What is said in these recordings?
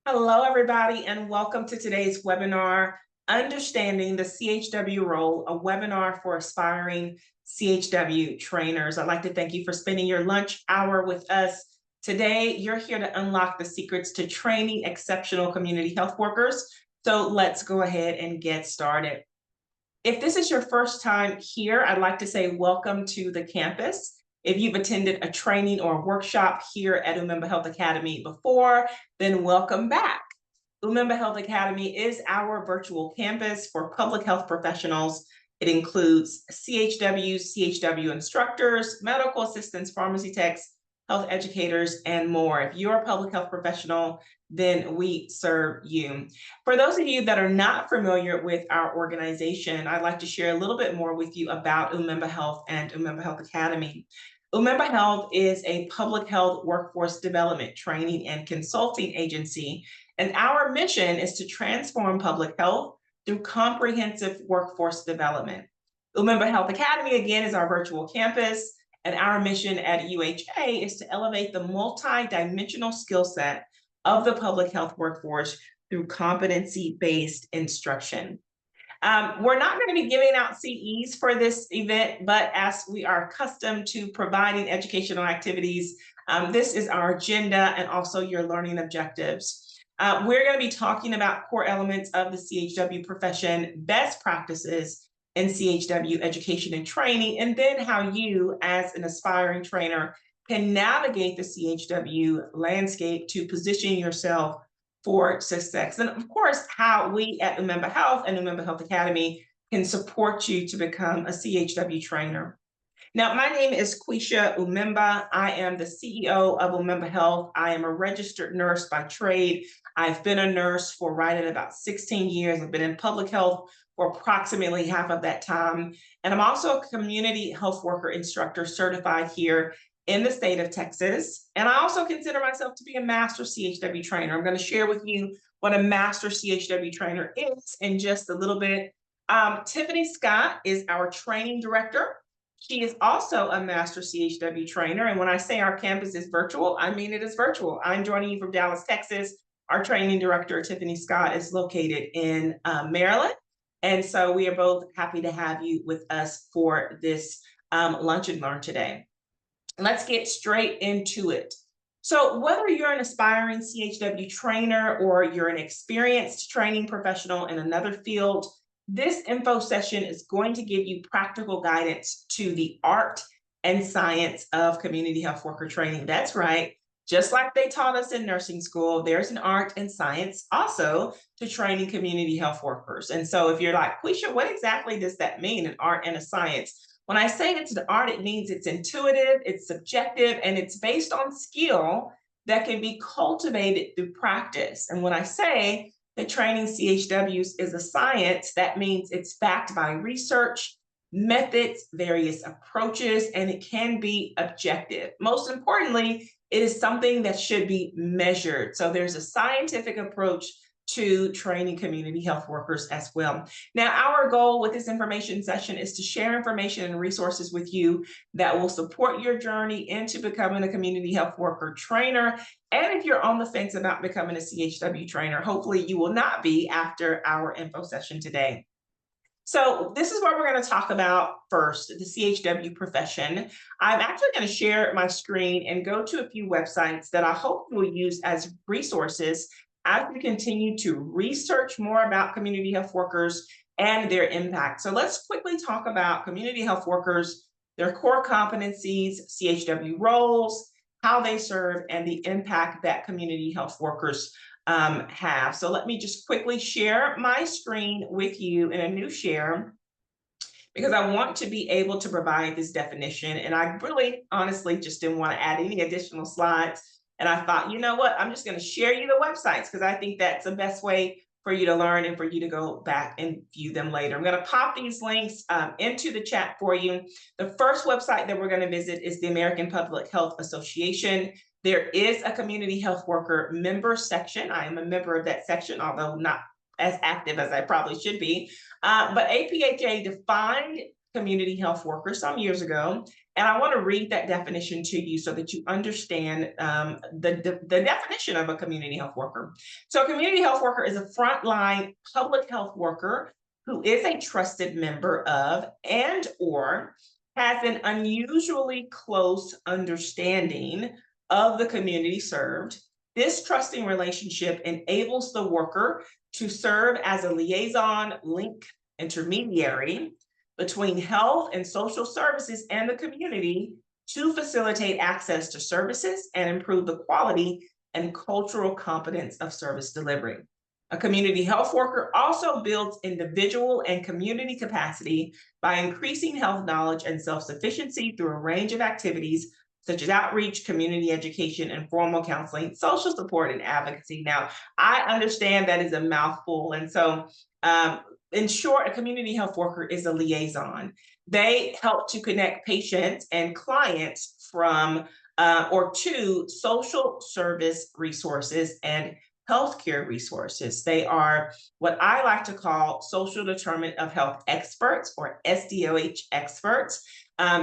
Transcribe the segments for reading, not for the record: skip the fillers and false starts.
Hello, everybody, and welcome to today's webinar, Understanding the CHW Role, a webinar for aspiring CHW trainers. I'd like to thank you for spending your lunch hour with us. Today, you're here to unlock the secrets to training exceptional community health workers. So let's go ahead and get started. If this is your first time here, I'd like to say welcome to the campus. If you've attended a training or a workshop here at Umemba Health Academy before, then welcome back. Umemba Health Academy is our virtual campus for public health professionals. It includes CHW instructors, medical assistants, pharmacy techs, health educators, and more. If you're a public health professional, then we serve you. For those of you that are not familiar with our organization, I'd like to share a little bit more with you about Umemba Health and Umemba Health Academy. Umemba Health is a public health workforce development, training, and consulting agency, and our mission is to transform public health through comprehensive workforce development. Umemba Health Academy, again, is our virtual campus, and our mission at UHA is to elevate the multi-dimensional skill set of the public health workforce through competency-based instruction. We're not going to be giving out CEs for this event, but as we are accustomed to providing educational activities, this is our agenda and also your learning objectives. We're going to be talking about core elements of the CHW profession, best practices in CHW education and training, and then how you, as an aspiring trainer, can navigate the CHW landscape to position yourself for success. And of course, how we at Umemba Health and Umemba Health Academy can support you to become a CHW trainer. Now, my name is Quisha Umemba. I am the CEO of Umemba Health. I am a registered nurse by trade. I've been a nurse for right at about 16 years. I've been in public health for approximately half of that time. And I'm also a community health worker instructor certified here in the state of Texas. And I also consider myself to be a master CHW trainer. I'm going to share with you what a master CHW trainer is in just a little bit. Tiffany Scott is our training director. She is also a master CHW trainer. And when I say our campus is virtual, I mean it is virtual. I'm joining you from Dallas, Texas. Our training director, Tiffany Scott, is located in Maryland. And so we are both happy to have you with us for this lunch and learn today. Let's get straight into it. So whether you're an aspiring CHW trainer or you're an experienced training professional in another field, this info session is going to give you practical guidance to the art and science of community health worker training. That's right. Just like they taught us in nursing school, there's an art and science also to training community health workers. And so if you're like, Quisha, what exactly does that mean, an art and a science? When I say it's an art, it means it's intuitive, it's subjective, and it's based on skill that can be cultivated through practice. And when I say that training CHWs is a science, that means it's backed by research, methods, various approaches, and it can be objective. Most importantly, it is something that should be measured. So there's a scientific approach to training community health workers as well. Now, our goal with this information session is to share information and resources with you that will support your journey into becoming a community health worker trainer. And if you're on the fence about becoming a CHW trainer, hopefully you will not be after our info session today. So this is what we're going to talk about first, the CHW profession. I'm actually going to share my screen and go to a few websites that I hope you will use as resources as we continue to research more about community health workers and their impact. So let's quickly talk about community health workers, their core competencies, CHW roles, how they serve, and the impact that community health workers have. So let me just quickly share my screen with you in a new share because I want to be able to provide this definition. And I really honestly just didn't want to add any additional slides. And I thought, you know what, I'm just going to share you the websites because I think that's the best way for you to learn and for you to go back and view them later. I'm going to pop these links into the chat for you. The first website that we're going to visit is the American Public Health Association. There is a community health worker member section. I am a member of that section, although not as active as I probably should be. But APHA defined community health workers some years ago And I want to read that definition to you so that you understand the definition of a community health worker. So a community health worker is a frontline public health worker who is a trusted member of and or has an unusually close understanding of the community served. This trusting relationship enables the worker to serve as a liaison, link, intermediary between health and social services and the community to facilitate access to services and improve the quality and cultural competence of service delivery. A community health worker also builds individual and community capacity by increasing health knowledge and self-sufficiency through a range of activities such as outreach, community education, informal counseling, social support, and advocacy. Now, I understand that is a mouthful. And so, in short, a community health worker is a liaison. They help to connect patients and clients from or to social service resources and healthcare resources. They are what I like to call social determinant of health experts, or SDOH experts,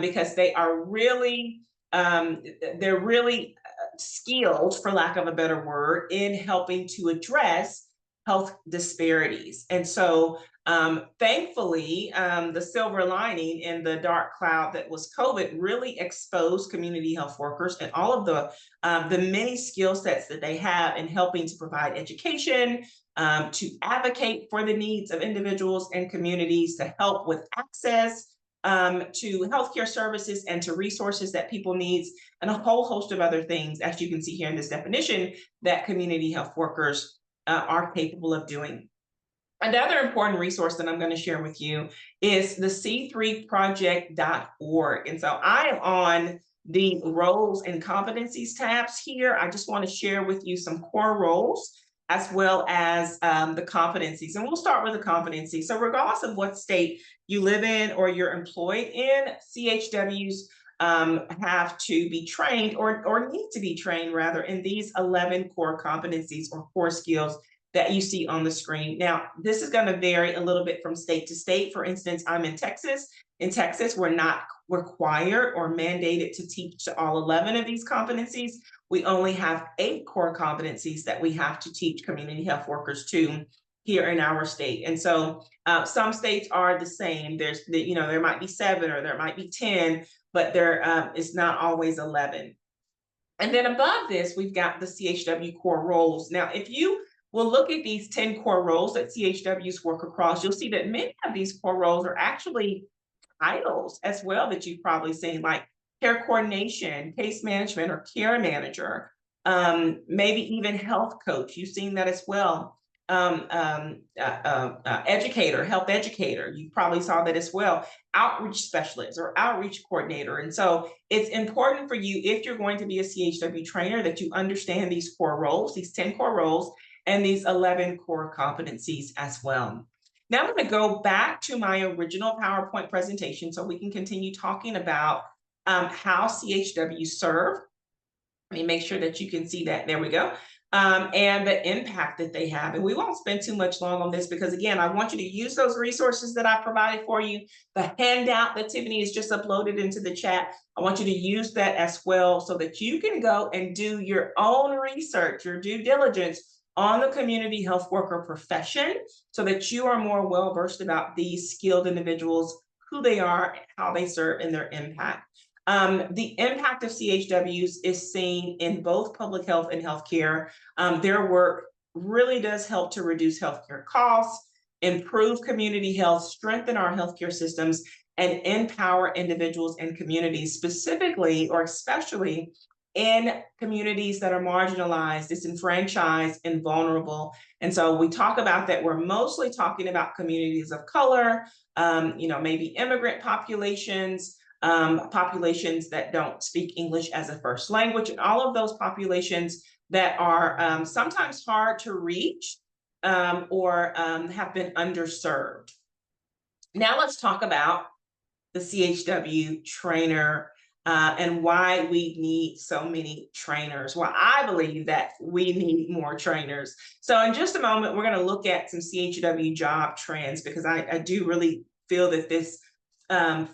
because they are really they're really skilled, for lack of a better word, in helping to address health disparities. And so thankfully, the silver lining in the dark cloud that was COVID really exposed community health workers and all of the many skill sets that they have in helping to provide education, to advocate for the needs of individuals and communities, to help with access to healthcare services and to resources that people need, and a whole host of other things, as you can see here in this definition, that community health workers are capable of doing. Another important resource that I'm going to share with you is the c3project.org. And so I am on the roles and competencies tabs here. I just want to share with you some core roles as well as the competencies. And we'll start with the competencies. So regardless of what state you live in or you're employed in, CHWs have to be trained or need to be trained rather in these 11 core competencies or core skills that you see on the screen. Now, this is going to vary a little bit from state to state. For instance, I'm in Texas. In Texas, we're not required or mandated to teach all 11 of these competencies. We only have 8 core competencies that we have to teach community health workers to here in our state. And so some states are the same. There might be 7 or there might be 10, but there is not always 11. And then above this, we've got the CHW core roles. Now, if you will look at these 10 core roles that CHWs work across, you'll see that many of these core roles are actually titles as well that you've probably seen, like care coordination, case management, or care manager, maybe even health coach. You've seen that as well. Educator, health educator, you probably saw that as well. Outreach specialist or outreach coordinator. And so it's important for you, if you're going to be a CHW trainer, that you understand these core roles, these 10 core roles, and these 11 core competencies as well. Now I'm going to go back to my original PowerPoint presentation so we can continue talking about how CHWs serve. Let me make sure that you can see that. There we go. And the impact that they have. And we won't spend too much long on this because, again, I want you to use those resources that I provided for you. The handout that Tiffany has just uploaded into the chat, I want you to use that as well so that you can go and do your own research, your due diligence on the community health worker profession, so that you are more well-versed about these skilled individuals, who they are, how they serve, and their impact. The impact of CHWs is seen in both public health and healthcare. Their work really does help to reduce healthcare costs, improve community health, strengthen our healthcare systems, and empower individuals and communities, specifically or especially in communities that are marginalized, disenfranchised, and vulnerable. And so we talk about that. We're mostly talking about communities of color, maybe immigrant populations, populations that don't speak English as a first language, and all of those populations that are sometimes hard to reach or have been underserved. Now let's talk about the CHW trainer and why we need so many trainers. Well, I believe that we need more trainers. So in just a moment, we're going to look at some CHW job trends, because I do really feel that this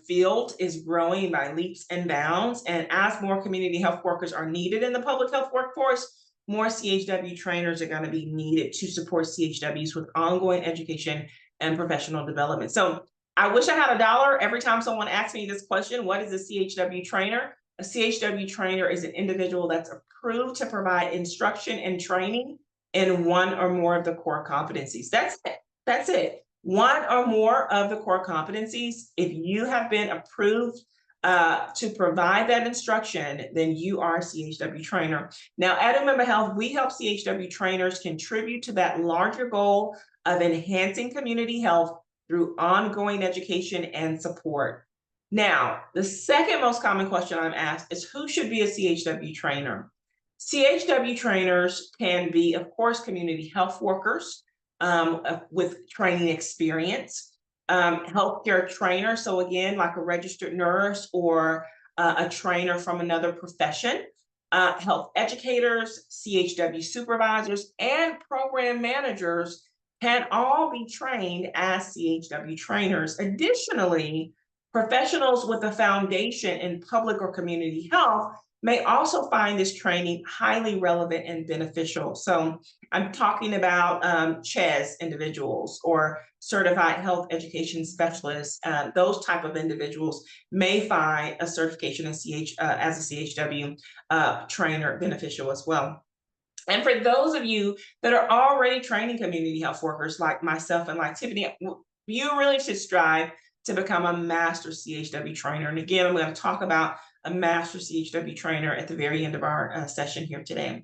field is growing by leaps and bounds. And as more community health workers are needed in the public health workforce, more CHW trainers are going to be needed to support CHWs with ongoing education and professional development. So I wish I had $1 every time someone asks me this question: what is a CHW trainer? A CHW trainer is an individual that's approved to provide instruction and training in one or more of the core competencies. That's it. That's it. One or more of the core competencies. If you have been approved to provide that instruction, then you are a CHW trainer. Now, at Umemba Health, we help CHW trainers contribute to that larger goal of enhancing community health through ongoing education and support. Now, the second most common question I'm asked is, who should be a CHW trainer? CHW trainers can be, of course, community health workers with training experience, healthcare trainers. So again, like a registered nurse or a trainer from another profession, health educators, CHW supervisors, and program managers can all be trained as CHW trainers. Additionally, professionals with a foundation in public or community health may also find this training highly relevant and beneficial. So I'm talking about CHES individuals or certified health education specialists. Those type of individuals may find a certification in as a CHW trainer beneficial as well. And for those of you that are already training community health workers like myself and like Tiffany, you really should strive to become a master CHW trainer. And again, I'm going to talk about a master CHW trainer at the very end of our session here today.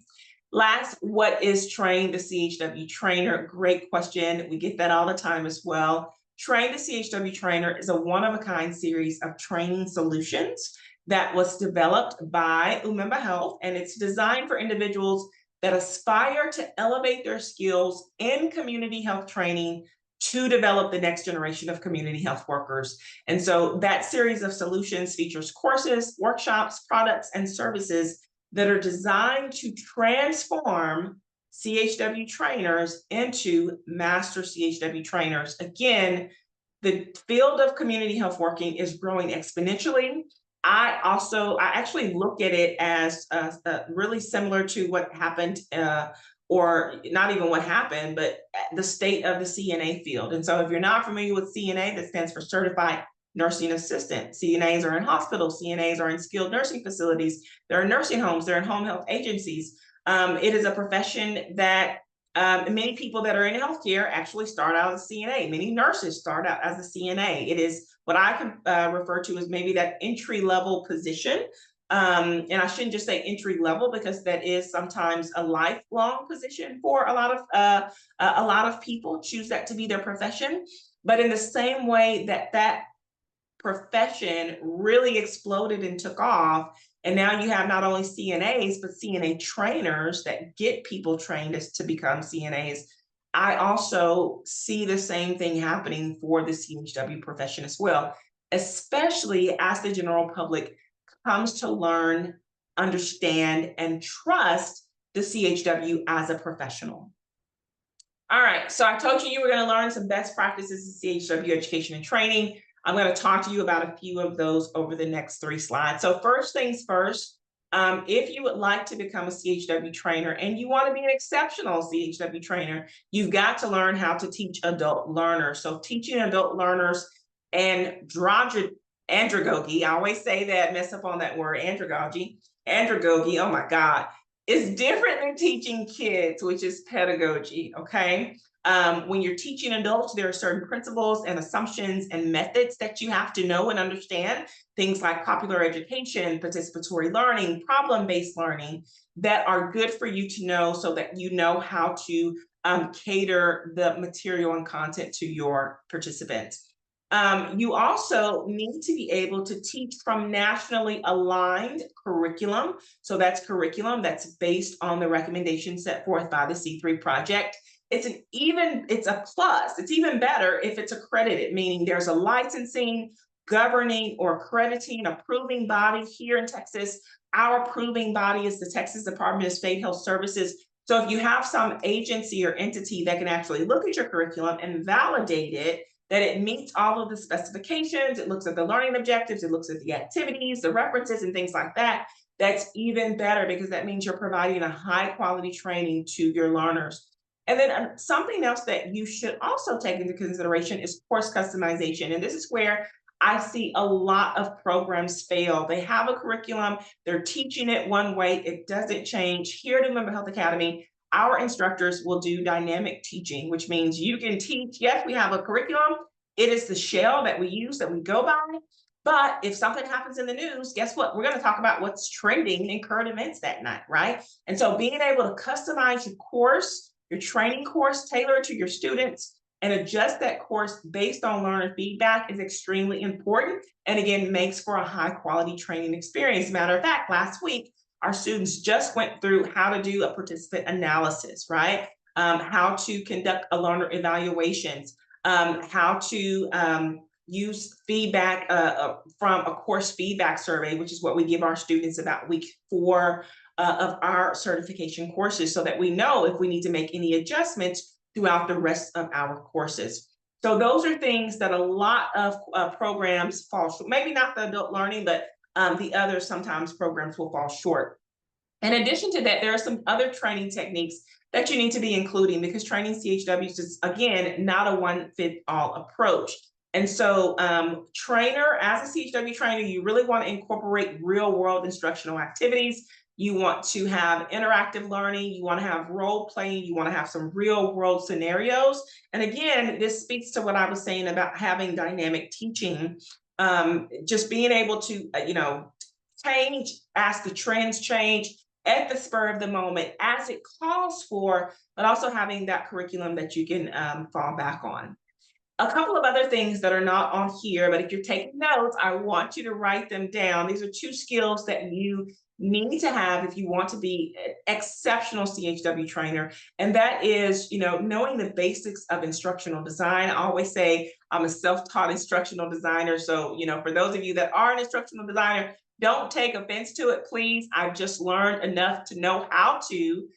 Last, what is train the CHW trainer? Great question. We get that all the time as well. Train the CHW trainer is a one-of-a-kind series of training solutions that was developed by Umemba Health, and it's designed for individuals that aspire to elevate their skills in community health training to develop the next generation of community health workers. And so that series of solutions features courses, workshops, products, and services that are designed to transform CHW trainers into master CHW trainers. Again, the field of community health working is growing exponentially. I actually look at it as really similar to what happened, or not even what happened, but the state of the CNA field. And so if you're not familiar with CNA, that stands for Certified Nursing Assistant. CNAs are in hospitals, CNAs are in skilled nursing facilities, they're in nursing homes, they're in home health agencies. It is a profession that many people that are in healthcare actually start out as a CNA. Many nurses start out as a CNA. It is what I can refer to as maybe that entry-level position. And I shouldn't just say entry level, because that is sometimes a lifelong position for a lot of people choose that to be their profession. But in the same way that that profession really exploded and took off, and now you have not only CNAs, but CNA trainers that get people trained to become CNAs. I also see the same thing happening for the CHW profession as well, especially as the general public comes to learn, understand, and trust the CHW as a professional. All right, so I told you were going to learn some best practices in CHW education and training. I'm going to talk to you about a few of those over the next 3 slides. So first things first, if you would like to become a CHW trainer and you want to be an exceptional CHW trainer, you've got to learn how to teach adult learners. So teaching adult learners and andragogy, I always say that, mess up on that word, andragogy, oh my God, is different than teaching kids, which is pedagogy, okay? When you're teaching adults, there are certain principles and assumptions and methods that you have to know and understand, things like popular education, participatory learning, problem-based learning, that are good for you to know so that you know how to cater the material and content to your participants. You also need to be able to teach from nationally aligned curriculum. So that's curriculum that's based on the recommendations set forth by the C3 project. It's a plus. It's even better if it's accredited, meaning there's a licensing, governing, or accrediting approving body here in Texas. Our approving body is the Texas Department of State Health Services. So if you have some agency or entity that can actually look at your curriculum and validate it, that it meets all of the specifications, it looks at the learning objectives, it looks at the activities, the references, and things like that, that's even better because that means you're providing a high quality training to your learners. And then something else that you should also take into consideration is course customization. And this is where I see a lot of programs fail. They have a curriculum, they're teaching it one way, it doesn't change. Here at Mental Health Academy, our instructors will do dynamic teaching, which means you can teach. Yes, we have a curriculum. It is the shell that we use, that we go by. But if something happens in the news, guess what? We're going to talk about what's trending in current events that night, right? And so being able to customize your course, your training course, tailor it to your students, and adjust that course based on learner feedback is extremely important. And again, makes for a high quality training experience. Matter of fact, last week, our students just went through how to do a participant analysis, right? How to conduct a learner evaluations, how to use feedback from a course feedback survey, which is what we give our students about week 4 of our certification courses, so that we know if we need to make any adjustments throughout the rest of our courses. So those are things that a lot of programs fall short. Maybe not the adult learning, but the other sometimes programs will fall short. In addition to that, there are some other training techniques that you need to be including, because training CHWs is, again, not a one-fit-all approach. And so trainer, as a CHW trainer, you really want to incorporate real-world instructional activities. You want to have interactive learning, you want to have role playing, you want to have some real world scenarios. And again, this speaks to what I was saying about having dynamic teaching, just being able to, change as the trends change at the spur of the moment as it calls for, but also having that curriculum that you can fall back on. A couple of other things that are not on here, but if you're taking notes, I want you to write them down. These are 2 skills that you need to have if you want to be an exceptional CHW trainer. And that is, knowing the basics of instructional design. I always say I'm a self-taught instructional designer. So, for those of you that are an instructional designer, don't take offense to it, please. I've just learned enough to know how to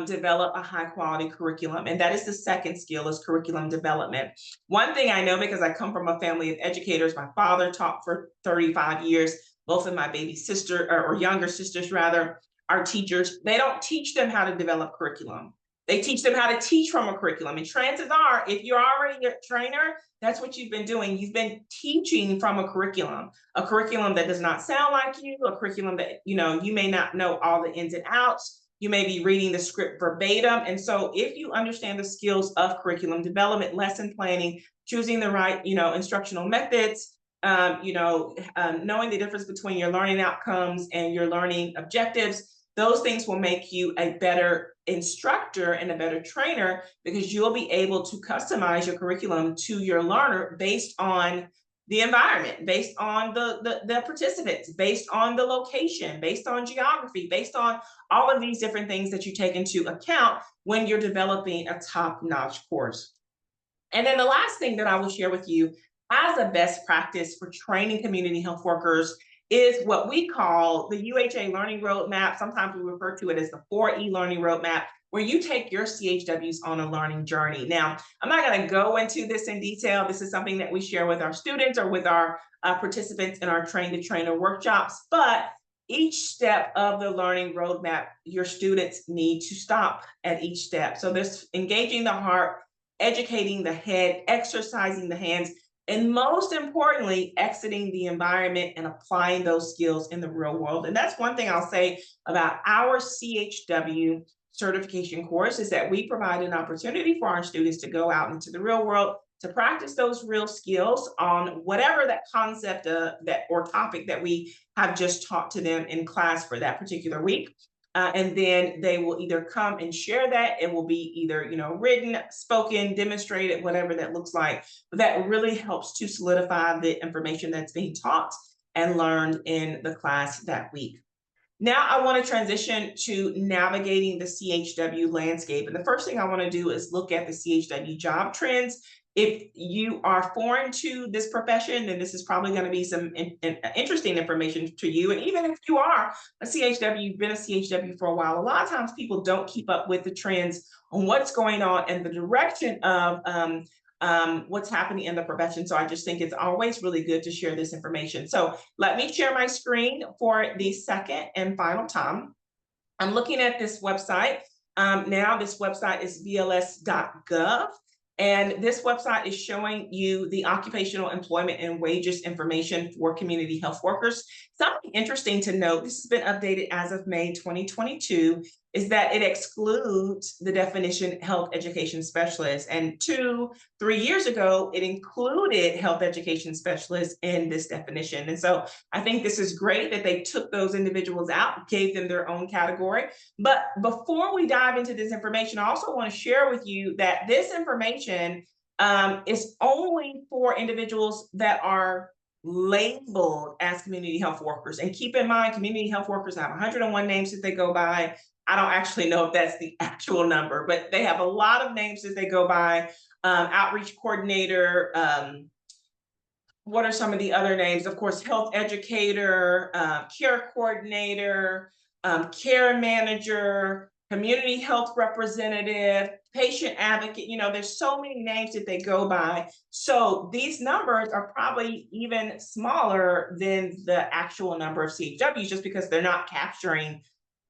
develop a high quality curriculum. And that is the second skill, is curriculum development. One thing I know, because I come from a family of educators, my father taught for 35 years, both of my baby sister or younger sisters rather are teachers. They don't teach them how to develop curriculum. They teach them how to teach from a curriculum. And chances are, if you're already a trainer, that's what you've been doing. You've been teaching from a curriculum that does not sound like you, a curriculum that, you may not know all the ins and outs. You may be reading the script verbatim. And so if you understand the skills of curriculum development, lesson planning, choosing the right, instructional methods, knowing the difference between your learning outcomes and your learning objectives, those things will make you a better instructor and a better trainer, because you'll be able to customize your curriculum to your learner based on the environment, based on the participants, based on the location, based on geography, based on all of these different things that you take into account when you're developing a top-notch course. And then the last thing that I will share with you as a best practice for training community health workers is what we call the UHA Learning Roadmap. Sometimes we refer to it as the 4E Learning Roadmap, where you take your CHWs on a learning journey. Now, I'm not going to go into this in detail. This is something that we share with our students or with our participants in our Train the Trainer workshops, but each step of the learning roadmap, your students need to stop at each step. So there's engaging the heart, educating the head, exercising the hands, and most importantly, exiting the environment and applying those skills in the real world. And that's one thing I'll say about our CHW certification course, is that we provide an opportunity for our students to go out into the real world, to practice those real skills on whatever that concept that or topic that we have just taught to them in class for that particular week. And then they will either come and share that. It will be either, written, spoken, demonstrated, whatever that looks like. But that really helps to solidify the information that's being taught and learned in the class that week. Now I want to transition to navigating the CHW landscape. And the first thing I want to do is look at the CHW job trends. If you are foreign to this profession, then this is probably going to be some interesting information to you. And even if you are a CHW, you've been a CHW for a while, a lot of times people don't keep up with the trends on what's going on and the direction of what's happening in the profession. So I just think it's always really good to share this information. So let me share my screen for the second and final time. I'm looking at this website. Now this website is bls.gov. And this website is showing you the occupational employment and wages information for community health workers. Something interesting to note, this has been updated as of May 2022, is that it excludes the definition health education specialist. And 3 years ago, it included health education specialists in this definition. And so I think this is great that they took those individuals out, gave them their own category. But before we dive into this information, I also want to share with you that this information is only for individuals that are labeled as community health workers. And keep in mind, community health workers have 101 names that they go by. I don't actually know if that's the actual number, but they have a lot of names that they go by. Outreach coordinator, what are some of the other names? Of course, health educator, care coordinator, care manager, community health representative, patient advocate. There's so many names that they go by. So these numbers are probably even smaller than the actual number of CHWs, just because they're not capturing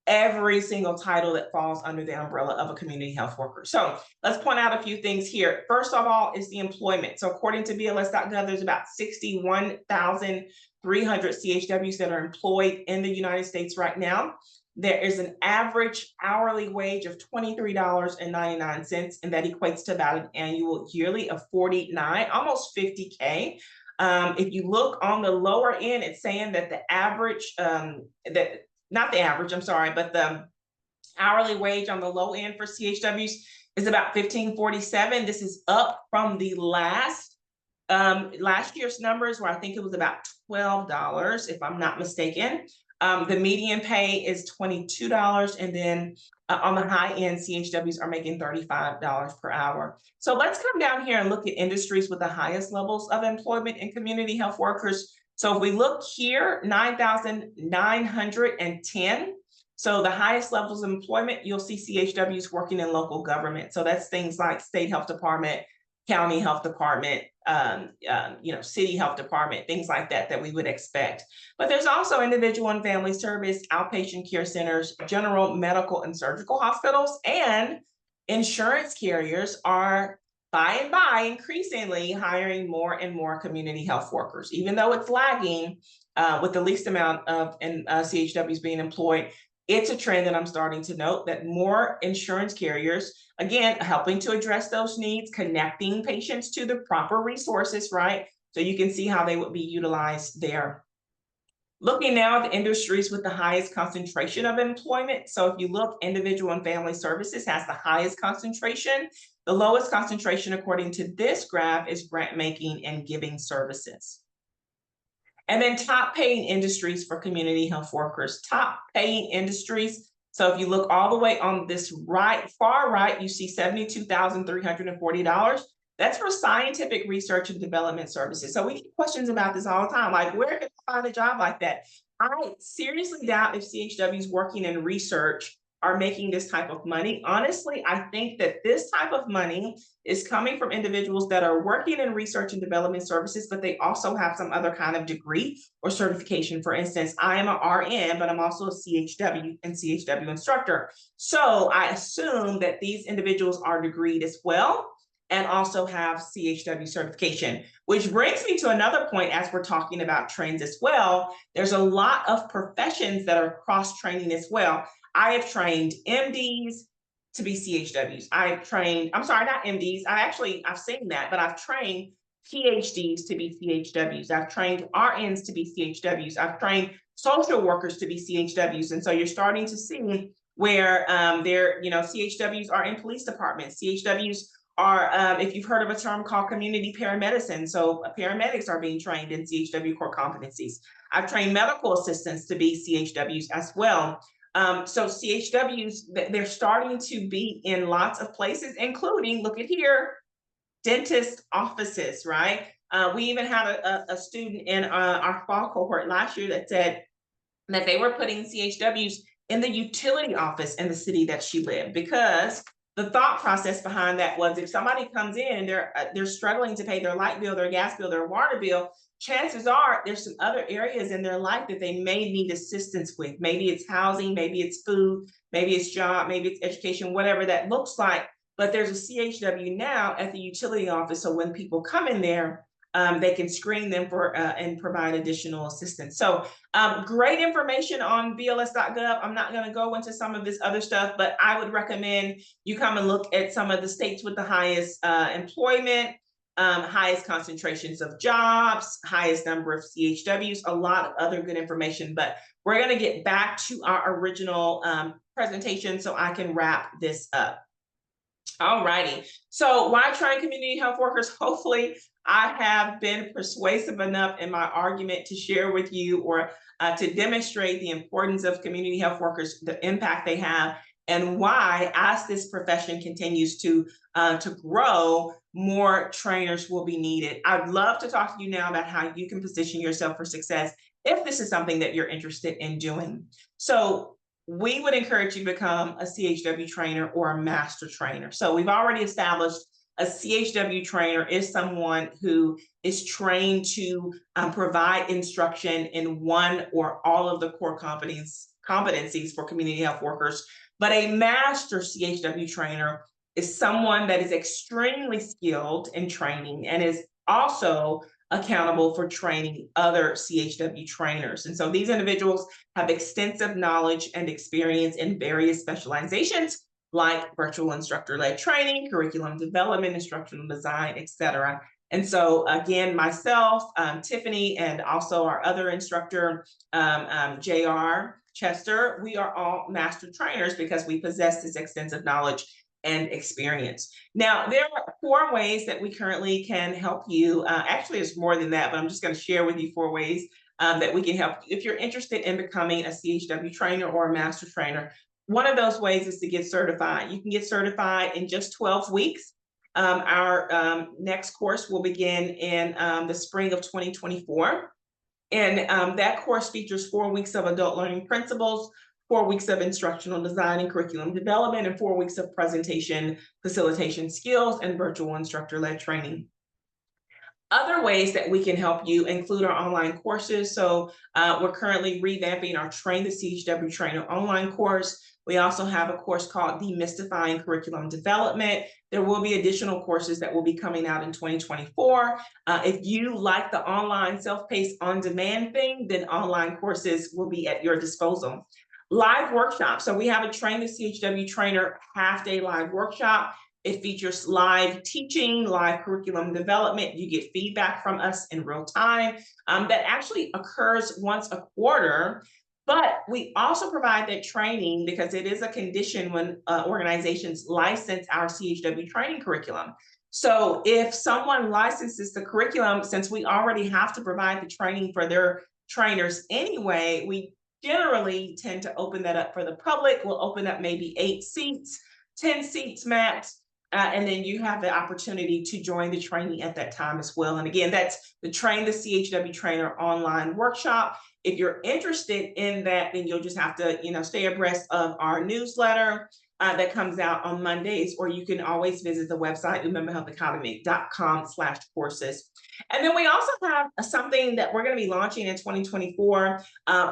every single title that falls under the umbrella of a community health worker. So let's point out a few things here. First of all is the employment. So according to BLS.gov, there's about 61,300 CHWs that are employed in the United States right now. There is an average hourly wage of $23.99, and that equates to about an annual yearly of 49, almost 50K. If you look on the lower end, it's saying that the average, not the average, I'm sorry, but the hourly wage on the low end for CHWs is about $15.47. This is up from the last year's numbers, where I think it was about $12, if I'm not mistaken. The median pay is $22, and then on the high end, CHWs are making $35 per hour. So let's come down here and look at industries with the highest levels of employment in community health workers. So if we look here, 9,910. So the highest levels of employment, you'll see CHWs working in local government. So that's things like state health department, county health department, city health department, things like that we would expect. But there's also individual and family service, outpatient care centers, general medical and surgical hospitals, and insurance carriers are by and by increasingly hiring more and more community health workers. Even though it's lagging with the least amount of CHWs being employed, it's a trend that I'm starting to note, that more insurance carriers, again, helping to address those needs, connecting patients to the proper resources, right? So you can see how they would be utilized there. Looking now at the industries with the highest concentration of employment. So if you look, individual and family services has the highest concentration. The lowest concentration, according to this graph, is grant making and giving services. And then top paying industries for community health workers, top paying industries. So if you look all the way on this far right, you see $72,340. That's for scientific research and development services. So we get questions about this all the time, like, where can I find a job like that? I seriously doubt if CHWs working in research are making this type of money. Honestly, I think that this type of money is coming from individuals that are working in research and development services, but they also have some other kind of degree or certification. For instance, I am an RN, but I'm also a CHW and CHW instructor. So I assume that these individuals are degreed as well and also have CHW certification, which brings me to another point as we're talking about trends as well. There's a lot of professions that are cross-training as well. I have trained MDs to be CHWs. I've trained, I'm sorry, not MDs. I've seen that, but I've trained PhDs to be CHWs. I've trained RNs to be CHWs. I've trained social workers to be CHWs. And so you're starting to see where CHWs are in police departments. CHWs are, if you've heard of a term called community paramedicine. So paramedics are being trained in CHW core competencies. I've trained medical assistants to be CHWs as well. So CHWs, they're starting to be in lots of places, including, look at here, dentist offices, right? We even had a student in our fall cohort last year that said that they were putting CHWs in the utility office in the city that she lived, because the thought process behind that was if somebody comes in and they're struggling to pay their light bill, their gas bill, their water bill, chances are there's some other areas in their life that they may need assistance with. Maybe it's housing, maybe it's food, maybe it's job, maybe it's education, whatever that looks like. But there's a CHW now at the utility office. So when people come in there, they can screen them for and provide additional assistance. So great information on BLS.gov. I'm not going to go into some of this other stuff, but I would recommend you come and look at some of the states with the highest employment, highest concentrations of jobs, highest number of CHWs, a lot of other good information. But we're going to get back to our original presentation so I can wrap this up. All righty. So why train community health workers? Hopefully I have been persuasive enough in my argument to share with you or to demonstrate the importance of community health workers, the impact they have, and why, as this profession continues to grow, more trainers will be needed. I'd love to talk to you now about how you can position yourself for success if this is something that you're interested in doing. So we would encourage you to become a CHW trainer or a master trainer. So we've already established a CHW trainer is someone who is trained to provide instruction in one or all of the core competencies for community health workers. But a master CHW trainer is someone that is extremely skilled in training and is also accountable for training other CHW trainers. And so these individuals have extensive knowledge and experience in various specializations like virtual instructor-led training, curriculum development, instructional design, etc. And so again, myself, Tiffany, and also our other instructor, JR Chester, we are all master trainers because we possess this extensive knowledge and experience. Now, there are 4 ways that we currently can help you. Actually, it's more than that, but I'm just going to share with you 4 ways that we can help you. If you're interested in becoming a CHW trainer or a master trainer, one of those ways is to get certified. You can get certified in just 12 weeks. Our next course will begin in the spring of 2024. And that course features 4 weeks of adult learning principles, 4 weeks of instructional design and curriculum development, and 4 weeks of presentation, facilitation skills, and virtual instructor-led training. Other ways that we can help you include our online courses. So we're currently revamping our Train the CHW Trainer online course. We also have a course called Demystifying Curriculum Development. There will be additional courses that will be coming out in 2024. If you like the online self-paced on-demand thing, then online courses will be at your disposal. Live workshops. So we have a Train the CHW Trainer half-day live workshop. It features live teaching, live curriculum development. You get feedback from us in real time. That actually occurs once a quarter. But we also provide that training because it is a condition when organizations license our CHW training curriculum. So if someone licenses the curriculum, since we already have to provide the training for their trainers anyway, we generally tend to open that up for the public. We'll open up maybe 8 seats, 10 seats max. And then you have the opportunity to join the training at that time as well. And again, that's the Train the CHW Trainer online workshop. If you're interested in that, then you'll just have to, stay abreast of our newsletter that comes out on Mondays, or you can always visit the website, umemberhealthacademy.com/courses. And then we also have something that we're going to be launching in 2024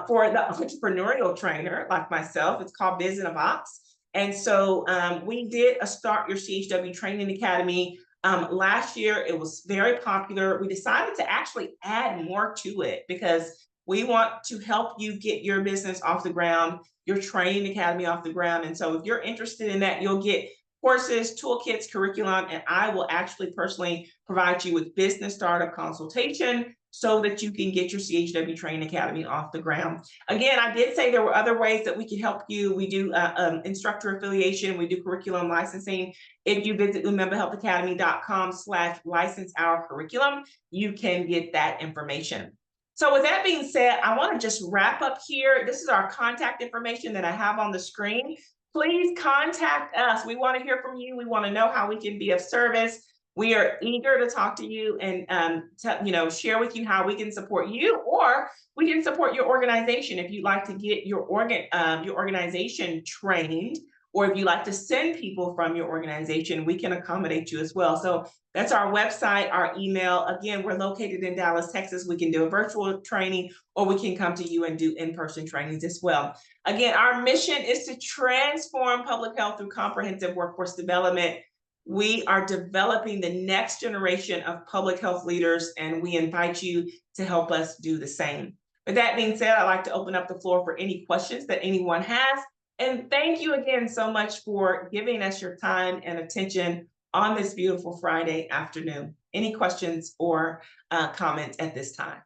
for the entrepreneurial trainer like myself. It's called Biz in a Box. And so we did a Start Your CHW Training Academy last year. It was very popular. We decided to actually add more to it because we want to help you get your business off the ground, your training academy off the ground. And so if you're interested in that, you'll get courses, toolkits, curriculum, and I will actually personally provide you with business startup consultation so that you can get your CHW Training Academy off the ground. Again, I did say there were other ways that we can help you. We do instructor affiliation. We do curriculum licensing. If you visit umemberhealthacademy.com/license our curriculum, you can get that information. So with that being said, I want to just wrap up here. This is our contact information that I have on the screen. Please contact us. We want to hear from you. We want to know how we can be of service. We are eager to talk to you and share with you how we can support you, or we can support your organization if you'd like to get your organization trained or if you like to send people from your organization, we can accommodate you as well. So that's our website, our email. Again, we're located in Dallas, Texas. We can do a virtual training, or we can come to you and do in-person trainings as well. Again, our mission is to transform public health through comprehensive workforce development. We are developing the next generation of public health leaders, and we invite you to help us do the same. With that being said, I'd like to open up the floor for any questions that anyone has. And thank you again so much for giving us your time and attention on this beautiful Friday afternoon. Any questions or comments at this time?